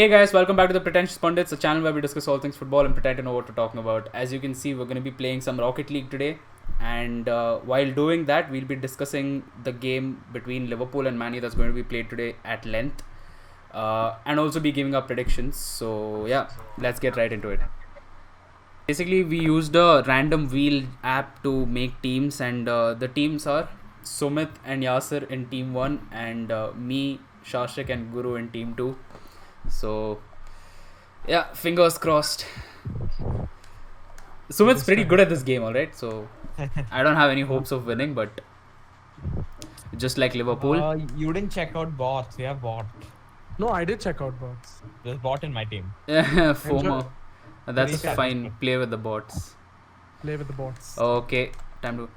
Hey guys, welcome back to the Pretentious Pundits, a channel where we discuss all things football and pretend to know what we're talking about. As you can see, we're going to be playing some Rocket League today, and while doing that, we'll be discussing the game between Liverpool and Man U that's going to be played today at length, and also be giving our predictions. So yeah, let's get right into it. Basically, we used a random wheel app to make teams, and the teams are Sumit and Yasser in team 1, and me, Shashik, and Guru in team 2. So yeah, fingers crossed. Sumit's pretty good at this game, alright? So I don't have any hopes of winning, but just like Liverpool. You didn't check out bots. We have bot. No, I did check out bots. There's bot in my team. FOMO. That's Very fine. sad. Play with the bots. Play with the bots. Okay, time to.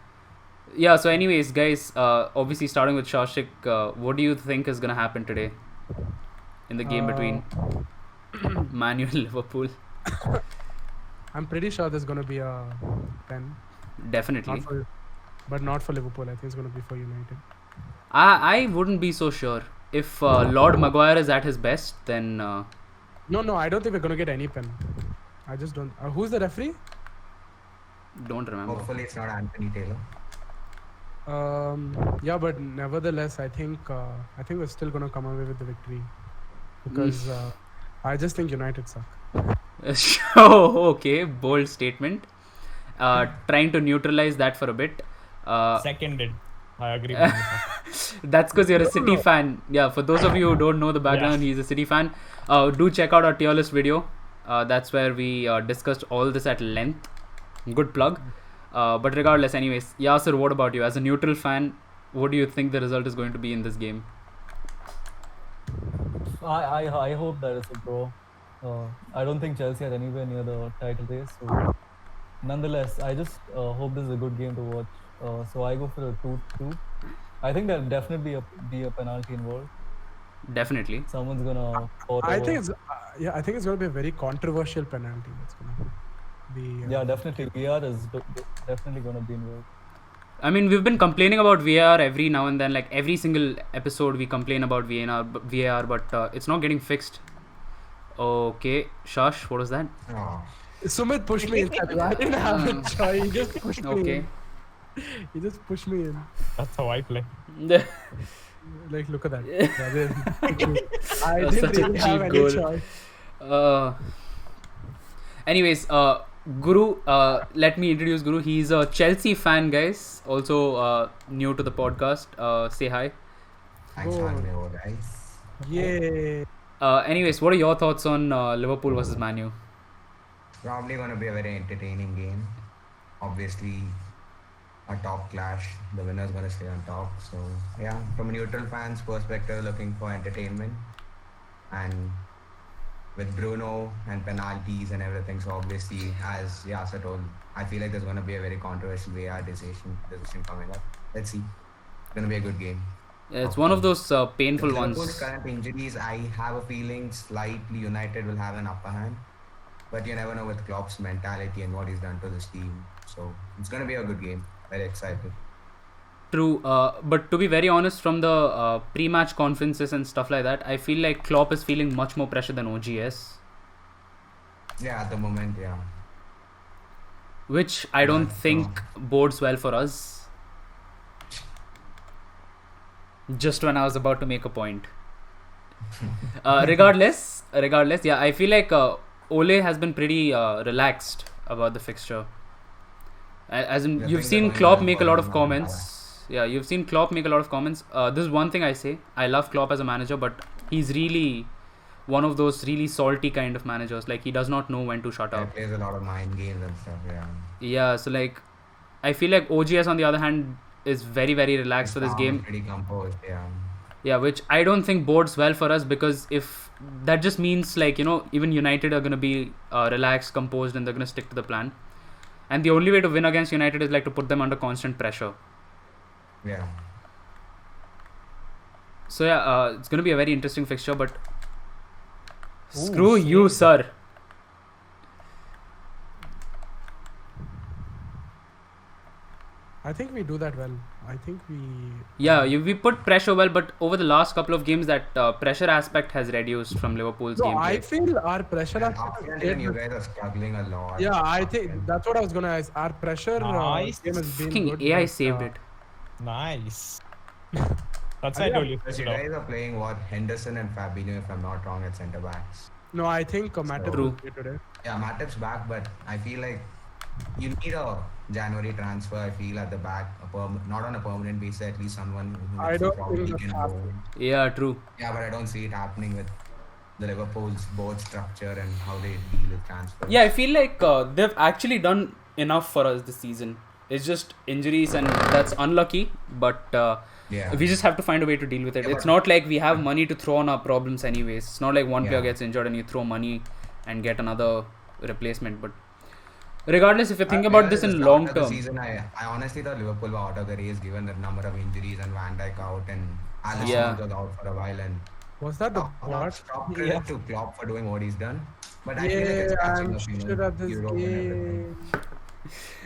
Yeah, so, anyways, guys, obviously, starting with Shashik, what do you think is going to happen today in the game between Man U and Liverpool? I'm pretty sure there's gonna be a 10. Definitely. But not for Liverpool. I think it's gonna be for United. I wouldn't be so sure. If Lord Maguire is at his best, then No, I don't think we're gonna get any pen. I just don't. Who's the referee? don't remember. Hopefully it's not Anthony Taylor. Yeah, but nevertheless, I think we're still gonna come away with the victory because I just think United suck. Oh, okay, bold statement. Trying to neutralize that for a bit. Seconded. I agree with you. That's because you're a City fan. Yeah, for those of you who don't know the background, he's a City fan. Do check out our tier list video. That's where we discussed all this at length. Good plug. But regardless, anyways, Yasser, what about you? As a neutral fan, what do you think the result is going to be in this game? I hope that it's a draw. I don't think Chelsea are anywhere near the title race. So, nonetheless, I just hope this is a good game to watch. So I go for a 2-2. I think there'll definitely be a penalty involved. Definitely. Someone's gonna. I think it's I think it's gonna be a very controversial penalty. It's gonna be. Yeah, definitely. VR is definitely gonna be involved. I mean, we've been complaining about VAR every now and then. Like every single episode, we complain about VAR, but it's not getting fixed. Okay, Shash, what was that? Oh, Sumit pushed me inside. I didn't have a choice. He just pushed me. Okay. In. He just pushed me in. That's how I play. Like, look at that. I That's didn't such a really have cheap any goal. choice. Anyways, Guru, let me introduce Guru. He's a Chelsea fan, guys. Also new to the podcast. Say hi. thanks for having me over, guys. Yay. Anyways, what are your thoughts on Liverpool versus Man U? Probably going to be a very entertaining game. Obviously, a top clash. The winner's going to stay on top. So, yeah, from a neutral fan's perspective, looking for entertainment. And with Bruno and penalties and everything, so obviously, as Yasser told, I feel like there's going to be a very controversial VAR decision coming up. Let's see. It's going to be a good game. It's one of those painful With Liverpool's ones. current injuries, I have a feeling slightly United will have an upper hand. But you never know with Klopp's mentality and what he's done to this team. So it's going to be a good game. Very excited. True, but to be very honest, from the pre-match conferences and stuff like that, I feel like Klopp is feeling much more pressure than OGS, Yeah, at the moment, yeah. which I don't But, think bodes well for us. Just when I was about to make a point. Regardless, yeah, I feel like Ole has been pretty relaxed about the fixture. As in, Yeah, you've things are seen going Klopp well make a for lot him of now, comments. Yeah, you've seen Klopp make a lot of comments. This is one thing I say. I love Klopp as a manager, but he's really one of those really salty kind of managers. Like, he does not know when to shut He up. plays a lot of mind games and stuff, yeah. Yeah, so like, I feel like OGS on the other hand is very, very relaxed for this Calm and game. pretty composed, yeah. Yeah, which I don't think bodes well for us, because if that just means, like, even United are going to be relaxed, composed, and they're going to stick to the plan. And the only way to win against United is like to put them under constant pressure. Yeah. So yeah, it's going to be a very interesting fixture, but screw you, sir. I think we do that well. I think we. Yeah, we put pressure well, but over the last couple of games, that pressure aspect has reduced from Liverpool's No, I gameplay. feel our pressure. And has up front, stayed even you the- guys are struggling a lot. Yeah, I up think front. that's what I was gonna ask. Our pressure Nice. game has been Fucking good. AI but, saved it. Nice. That's why I yeah, told you. Because Switch you it off. guys are playing what? Henderson and Fabinho, if I'm not wrong, at centre backs. No, I think Matip True. will play today. Yeah, Matip's back, but I feel like you need a January transfer. I feel at the back, not on a permanent basis, at least someone who I makes don't you probably think that's can happening. go. Yeah, true. Yeah, but I don't see it happening with the Liverpool's board structure and how they deal with transfers. Yeah, I feel like they've actually done enough for us this season. It's just injuries, and that's unlucky. But Yeah. we just have to find a way to deal with it. Yeah, It's but- not like we have money to throw on our problems anyways. It's not like one player Yeah. gets injured and you throw money and get another replacement. But regardless, if you think about this in long The term, season, I honestly thought Liverpool were out of the race given the number of injuries and Van Dijk out and Alisson Yeah. was out for a while and Was that the what? stop credit to Klopp for doing what he's done. But I feel like it's Yeah, catching I'm up, you sure know, of this Europe and everything. game.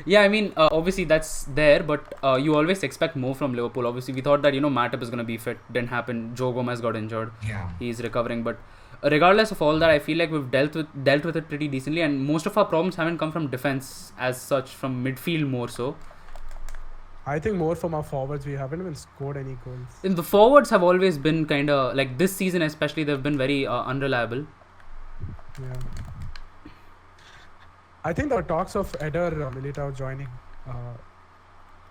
yeah, I mean, obviously that's there, but you always expect more from Liverpool. Obviously, we thought that Matip is gonna be fit. Didn't happen. Joe Gomez got injured. Yeah. He's recovering, but regardless of all that, I feel like we've dealt with it pretty decently, and most of our problems haven't come from defense as such, from midfield more so. I think more from our forwards. We haven't even scored any goals. And the forwards have always been kind of like this season, especially they've been very unreliable. Yeah. I think there were talks of Eder Militao joining.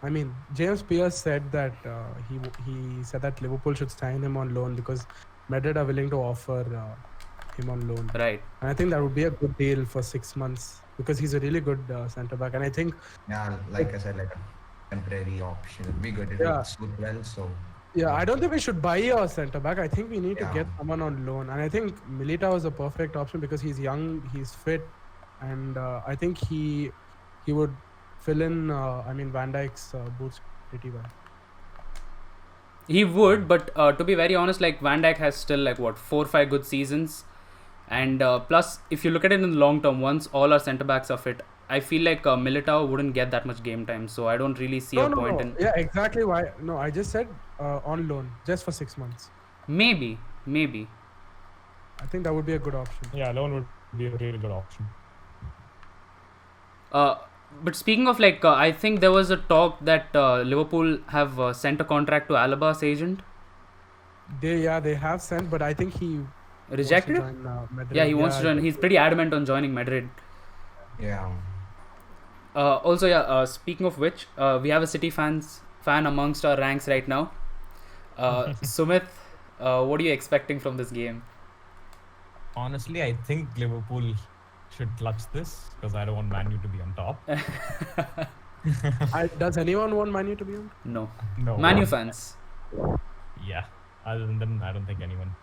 I mean, James Pearce said that he said that Liverpool should sign him on loan because Madrid are willing to offer him on loan. Right. And I think that would be a good deal for 6 months because he's a really good centre back. And I think Yeah, like I said, like a temporary option. It'd be good. It Yeah. would suit well. So yeah, I don't think we should buy a centre back. I think we need to Yeah. get someone on loan. And I think Militao is a perfect option because he's young, he's fit, and I think he would fill in. Van Dijk's boots pretty well. He would, but to be very honest, like Van Dijk has still like 4 or 5 good seasons, and plus if you look at it in the long term, once all our centre backs are fit, I feel like Militao wouldn't get that much game time, so I don't really see a point in. Yeah, exactly. Why? No, I just said on loan, just for 6 months. Maybe. I think that would be a good option. Yeah, loan would be a really good option. But speaking of like, I think there was a talk that Liverpool have sent a contract to Alaba's agent. They have sent, but I think he Rejected it? wants to join, Madrid. Yeah, he wants to join. He's pretty adamant on joining Madrid. yeah. Also, yeah. Speaking of which, we have a City fan amongst our ranks right now. Sumit, what are you expecting from this game? Honestly, I think Liverpool should clutch this because I don't want Man U to be on top. Does anyone want Manu to be on? No. No. Man U fans. Yeah. Other than them, I don't think anyone.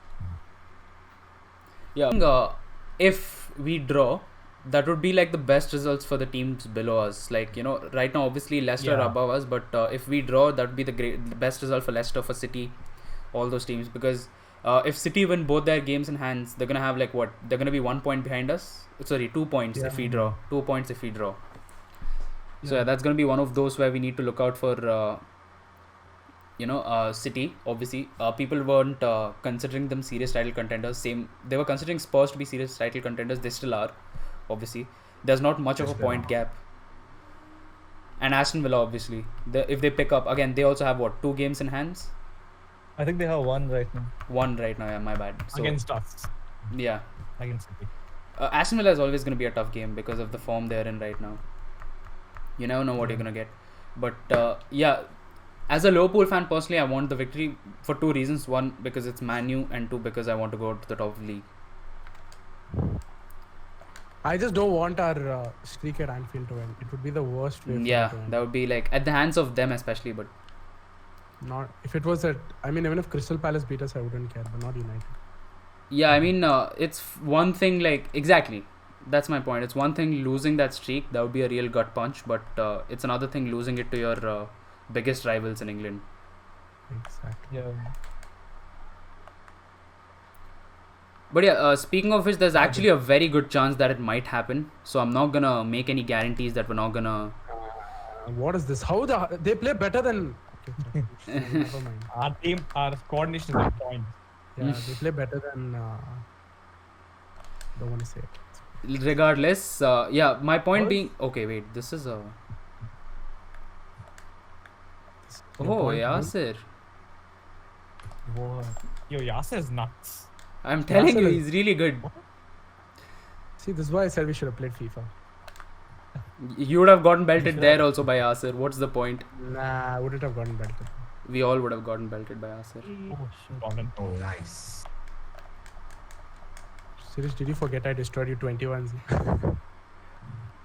Yeah. If we draw, that would be like the best results for the teams below us. Like, right now, obviously Leicester are Yeah. above us, but if we draw, that would be the best result for Leicester, for City, all those teams. Because if City win both their games in hands, they're gonna have like what? They're gonna be 1 point behind us. Sorry, 2 points if we draw. 2 points if we draw. So yeah, that's gonna be one of those where we need to look out for. City. Obviously, people weren't considering them serious title contenders. They were considering Spurs to be serious title contenders. They still are. Obviously, there's not much of a point gap. And Aston Villa, obviously, if they pick up again, they also have 2 games in hands. I think they have one right now. 1 right now. Yeah, my bad. So Against us. yeah, Against City. Aston Villa is always going to be a tough game because of the form they're in right now. You never know what you're going to get. But yeah, as a Liverpool fan, personally, I want the victory for 2 reasons. 1, because it's Man U, and 2, because I want to go to the top of the league. I just don't want our streak at Anfield to end. It would be the worst way. for it Yeah, to end. that would be like at the hands of them especially, but Not if it was at. I mean, even if Crystal Palace beat us, I wouldn't care. But not United. yeah, I mean, it's one thing like exactly. That's my point. It's one thing losing that streak, that would be a real gut punch, but it's another thing losing it to your biggest rivals in England. Exactly. Yeah. But yeah, speaking of which, there's actually a very good chance that it might happen. So I'm not gonna make any guarantees that we're not gonna What is this? They play better than? Okay, never mind. Our coordination is on point. Yeah, they play better than. Don't want to say it. Regardless, yeah, my point What? being, okay, wait, this is a. Your Oh, point, Yasir. What? Yo, Yasser is nuts. I'm telling Yasir you, is- he's really good. See, this is why I said we should have played FIFA. You would have gotten belted should there have. also by Yasir. What's the point? Nah, I wouldn't have gotten better. We all would have gotten belted by Yasir. Oh shit. Problem. Oh, nice. Serious, did you forget I destroyed you 21?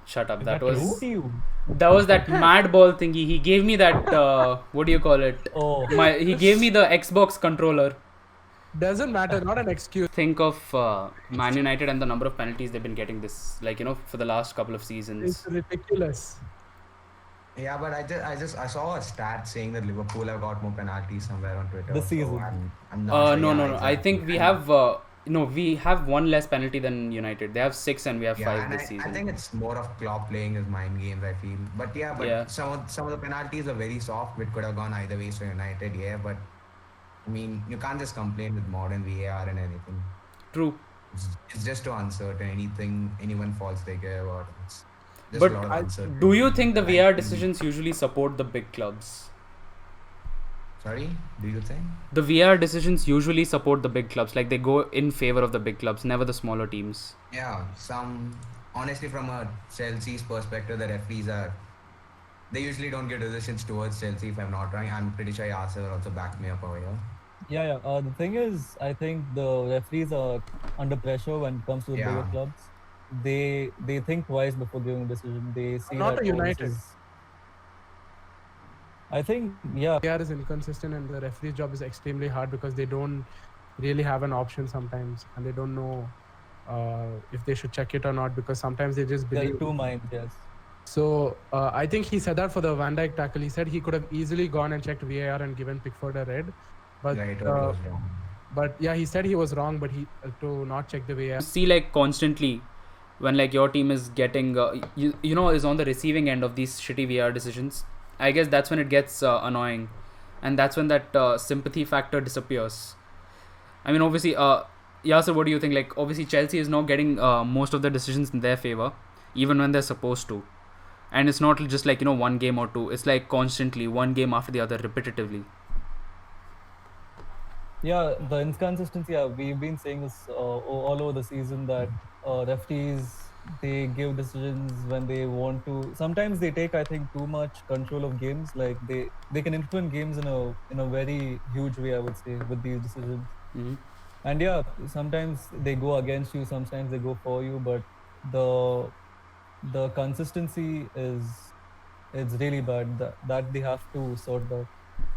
Shut up. Is That that was You. that mad ball thingy. He gave me that. What do you call it? Oh. He gave me the Xbox controller. Doesn't matter, not an excuse. Think of Man United and the number of penalties they've been getting this, like for the last couple of seasons. It's ridiculous. Yeah, but I saw a stat saying that Liverpool have got more penalties somewhere on Twitter. This season. So I'm not sure. No, yeah, no, no. I exactly. think we have we have one less penalty than United. They have 6 and we have 5 and this I season. think it's more of Klopp playing his mind games. I feel, but Yeah. some of the penalties are very soft, which could have gone either way for United. Yeah, but I mean, you can't just complain with modern VAR and anything. True. It's just too uncertain. Anyone falls they care about. It's just But a lot of uncertainty. Do you think the VR Like, decisions usually support the big clubs? Sorry, do you think? The VR decisions usually support the big clubs. Like they go in favor of the big clubs, never the smaller teams. Yeah, honestly, from a Chelsea's perspective, the referees they usually don't give decisions towards Chelsea. If I'm not wrong, I'm pretty sure Yasser also backed me up over here. Yeah. The thing is, I think the referees are under pressure when it comes to the bigger Yeah. clubs. They think twice before giving a decision. They see Not that a oh, this United. is- I think yeah. VAR is inconsistent and the referee's job is extremely hard because they don't really have an option sometimes and they don't know if they should check it or not because sometimes they just There are believe. two minds. Yes. So I think he said that for the Van Dijk tackle. He said he could have easily gone and checked VAR and given Pickford a red. But Yeah, it was wrong. but yeah, he said he was wrong, but he to not check the VAR. You see, like constantly, when like your team is getting, is on the receiving end of these shitty VR decisions. I guess that's when it gets annoying, and that's when that sympathy factor disappears. I mean, obviously, Yasser, what do you think? Like, obviously, Chelsea is now getting most of the decisions in their favor, even when they're supposed to. And it's not just like, one game or two. It's like constantly, one game after the other, repetitively. Yeah, the inconsistency. Yeah, we've been saying this all over the season that referees they give decisions when they want to. Sometimes they take, I think, too much control of games. Like they can influence games in a very huge way. I would say with these decisions. Mm-hmm. And yeah, sometimes they go against you. Sometimes they go for you. But the consistency it's really bad. That they have to sort that.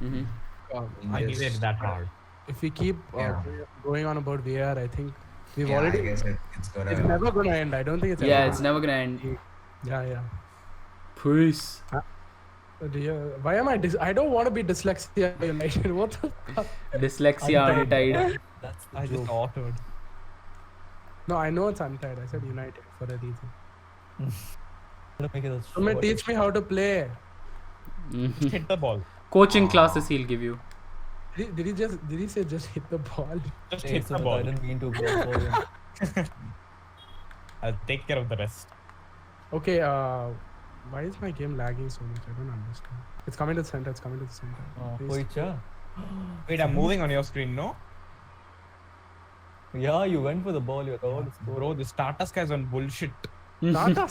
Mm-hmm. I Yes. give it that hard. If we keep Yeah. going on about VAR, I think we've Yeah, I already. guess it's gonna. It's never gonna end. I don't think it's. Yeah, ever it's never gonna end. Yeah. Peace. Why am I? I don't want to be dyslexia United. What the fuck? Dyslexia untied. That's the I just joke. altered. No, I know it's untied. I said United for a reason. Gotta make it a Someone short- teach me how to play. Mhm. Hit the ball. Coaching classes he'll give you. Did he say just hit the ball? Just Hey, hit the Sumit, I ball. didn't mean to go sorry. I'll take care of the rest. Okay. Why is my game lagging so much? I don't understand. It's coming to the center. It's coming to the center. Please. Koicha. Wait, I'm moving on your screen, no? Yeah, you went for the ball. You're all Bro, this Tata Sky is on bullshit. Tata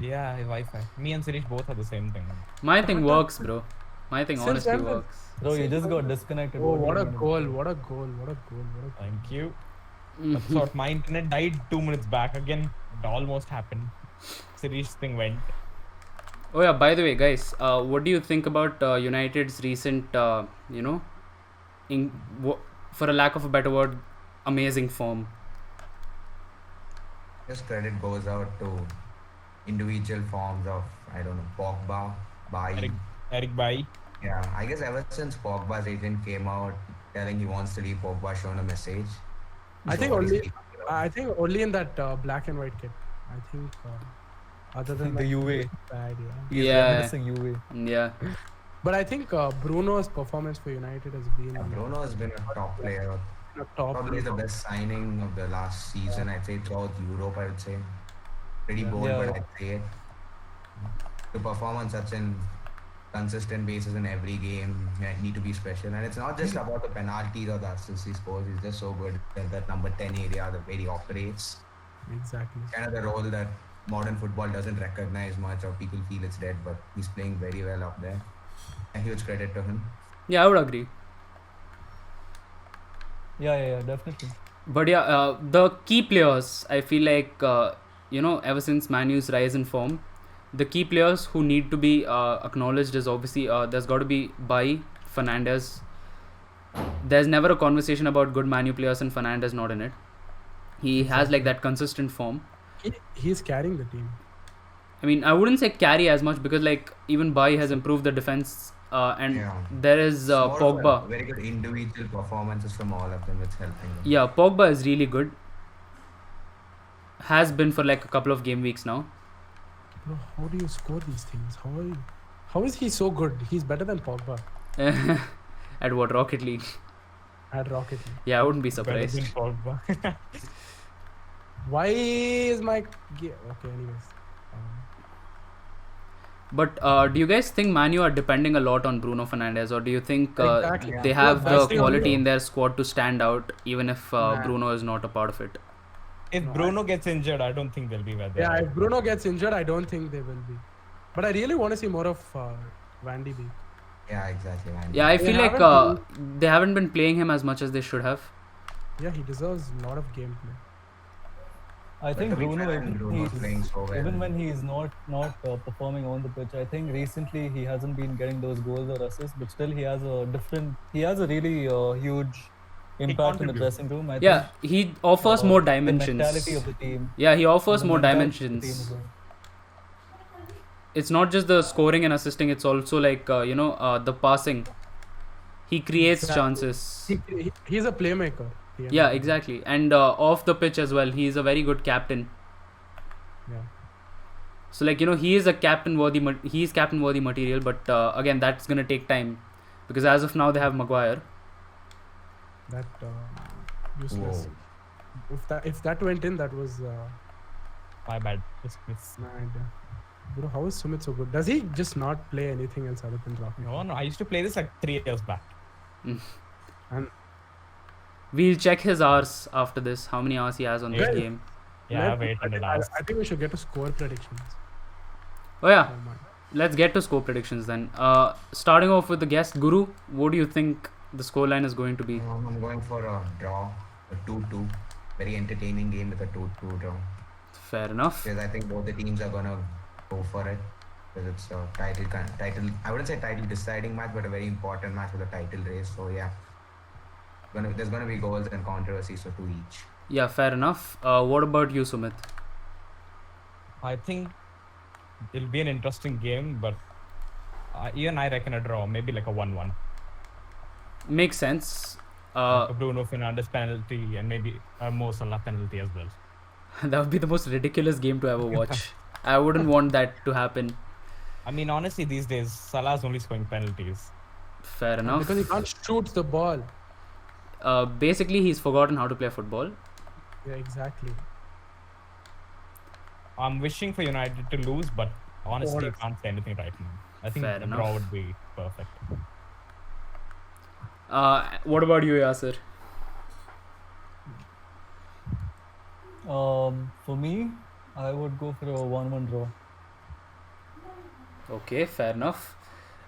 Yeah, Wi-Fi. Me and Sirish both are the same thing. My thing works, bro. My thing Since honestly when the- works. Bro, you just got disconnected. Oh, do what you a mean? goal! What a goal! What a goal! What a Thank you. Mhm. Thought my internet died 2 minutes back again. It almost happened. Sirish's thing went. Oh yeah, by the way, guys, what do you think about United's recent, for a lack of a better word, amazing form? Just credit goes out to individual forms of Pogba, Bailly. Eric Bai. Yeah, I guess ever since Pogba's agent came out telling he wants to leave, Pogba shown a message. I think So what is only. he- I think only in that black and white kit. I think. Other than The that, UA. he's bad, yeah. He's Yeah. reminiscing UA. Yeah. But I think Bruno's performance for United has been Bruno has been a top player. a top. Probably the best signing of the last season. I'd say throughout Europe. I would say pretty bold, Yeah. but I'd say it. To perform on such an consistent basis in every game, you need to be special. And it's not just about the penalties or the assists he scores. He's just so good at that number 10 area, the way he operates. Exactly. Kind of the role that modern football doesn't recognize much, or people feel it's dead, but he's playing very well up there. A huge credit to him. Yeah, I would agree. Yeah, definitely. But yeah, the key players, I feel like, ever since Manu's rise in form, the key players who need to be acknowledged is obviously there's got to be Bai, Fernandes. There's never a conversation about good Manu players and Fernandes not in it. He has like that consistent form. He's carrying the team. I mean, I wouldn't say carry as much because like even Bai has improved the defense and Yeah. there is More of a Pogba. very good individual performances from all of them, which helping them. Yeah, Pogba is really good. Has been for like a couple of game weeks now. Bro, how do you score these things? How is he so good? He's better than Pogba At what, Rocket League? at Rocket League. Yeah, I wouldn't be Better surprised. than Pogba. Why is my okay? Anyways, But do you guys think Manu are depending a lot on Bruno Fernandes, or do you think Exactly. they Yeah. have That's the the quality only- in their squad to stand out, even if Nah. Bruno is not a part of it? If No, Bruno gets injured, I don't think they'll be where they yeah, are. if Bruno gets injured, I don't think they will be. But I really want to see more of Van de Beek. Yeah, exactly, man. Yeah, I They feel like haven't they haven't been playing him as much as they should have. Yeah, he deserves a lot of gameplay. I think to be Bruno, fair, even, Bruno's playing so well. even when he's not performing on the pitch, I think recently he hasn't been getting those goals or assists, but still he has a really huge impact in the contributes. dressing room. I Yeah, he offers think, more the dimensions. mentality of the team. Yeah, he offers the more mentality of the team dimensions. as well. It's not just the scoring and assisting; it's also like the passing. He creates Exactly. chances. He's a playmaker. Yeah, exactly. And off the pitch as well, he is a very good captain. Yeah. So like he is a captain worthy material, but again that's gonna take time because as of now they have Maguire. That useless. Whoa. If that went in, that was My bad. It's mad. Bro, how is Sumit so good? Does he just not play anything else other than Rocket? no. I used to play this like 3 years back. And We'll check his hours after this. How many hours he has on this Yeah. game? Yeah, I have 800 hours. I think we should get to score predictions. Oh yeah, Oh my. let's get to score predictions then. Starting off with the guest Guru, what do you think the scoreline is going to be? I'm going for a draw, a 2-2. Very entertaining game with a 2-2 draw. Fair enough. Because I think both the teams are gonna go for it. Because it's a title. I wouldn't say title deciding match, but a very important match for the title race. So yeah, there's gonna be goals and controversies, so 2 each. Yeah, fair enough. What about you, Sumit? I think it'll be an interesting game, but even I reckon a draw, maybe like a 1-1. Makes sense. Like a Bruno Fernandes penalty and maybe a Mo Salah penalty as well. That would be the most ridiculous game to ever watch. I wouldn't want that to happen. I mean, honestly, these days Salah's only scoring penalties. Fair enough. Because he can't shoot the ball. Basically, he's forgotten how to play football. Yeah, exactly. I'm wishing for United to lose, but honestly, Honest. can't say anything right now. I think Fair a enough. draw would be perfect. What about you, Yasir? For me, I would go for a 1-1 draw. Okay, fair enough.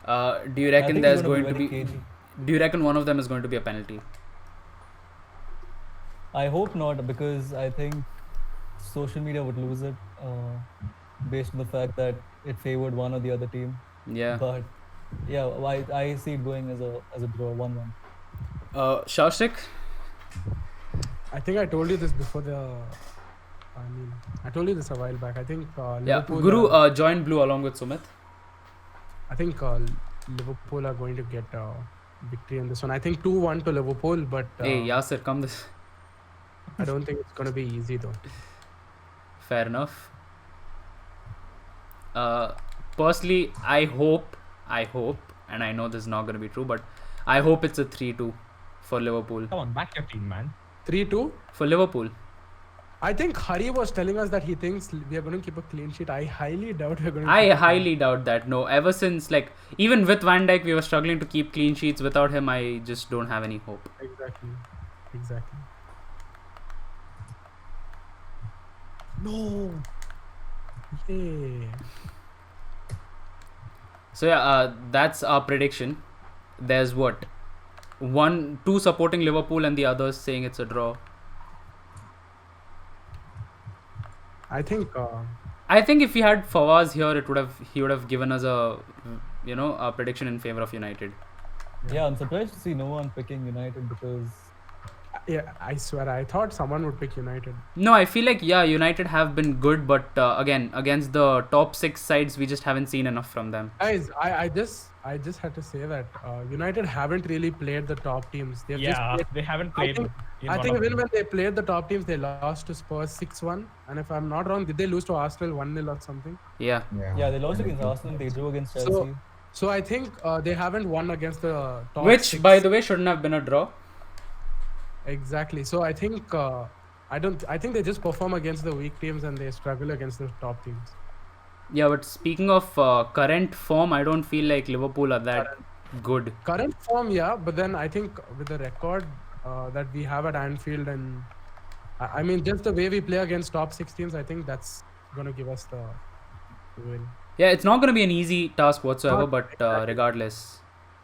Do you I reckon think there's it's gonna going to very be? cagey. Do you reckon one of them is going to be a penalty? I hope not, because I think social media would lose it based on the fact that it favored one or the other team. Yeah. But yeah, I see it going as a draw, 1-1. Shashik? I think I told you this before I told you this a while back. I think Yeah. Liverpool. Guru joined blue along with Sumit. I think Liverpool are going to get a victory in this one. I think 2-1 to Liverpool, but Hey, Yasir, come this. I don't think it's going to be easy though. Fair enough. Personally, I hope, and I know this is not going to be true, but I hope it's a 3-2 for Liverpool. Come on, back your team, man. 3-2. For Liverpool. I think Hari was telling us that he thinks we are going to keep a clean sheet. I highly doubt we're going to. I highly doubt that. No, ever since, like, even with Van Dijk, we were struggling to keep clean sheets. Without him, I just don't have any hope. Exactly. No. Yay. So yeah, that's our prediction. There's what, 2 supporting Liverpool and the others saying it's a draw. I think. I think if we had Fawaz here, he would have given us a prediction in favor of United. Yeah, I'm surprised to see no one picking United because Yeah, I swear, I thought someone would pick United. No, I feel like United have been good, but again against the top 6 sides, we just haven't seen enough from them. Guys, I just had to say that United haven't really played the top teams. They've just Yeah, played, they haven't played. I think even when they played the top teams, they lost to Spurs 6-1. And if I'm not wrong, did they lose to Arsenal 1-0 or something? Yeah. yeah, they lost against Arsenal, they drew against Chelsea. So I think they haven't won against the top Which, 6. by the way, shouldn't have been a draw. Exactly. So I think I think they just perform against the weak teams and they struggle against the top teams. Yeah, but speaking of current form, I don't feel like Liverpool are that good. Current form, yeah, but then I think with the record that we have at Anfield and I mean just the way we play against top 6 teams, I think that's gonna give us the win. Yeah, it's not going to be an easy task whatsoever, Not but exactly. regardless,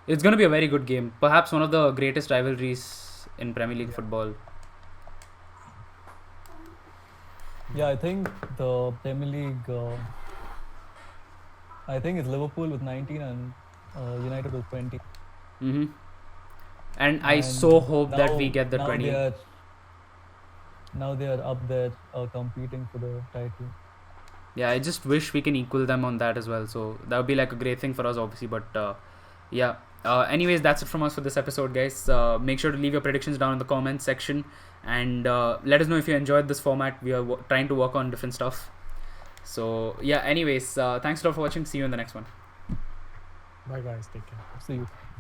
it's going to be a very good game. Perhaps one of the greatest rivalries in Premier League football. Yeah, I think the Premier League, I think it's Liverpool with 19 and United with 20. Mm-hmm. And I And so hope that we now- get the now 20. Now they are up there competing for the title. Yeah, I just wish we can equal them on that as well. So that would be like a great thing for us, obviously. But yeah. Anyways, that's it from us for this episode, guys. Make sure to leave your predictions down in the comments section, and let us know if you enjoyed this format. We are trying to work on different stuff. So yeah. Anyways, thanks a lot for watching. See you in the next one. Bye guys, take care. See you.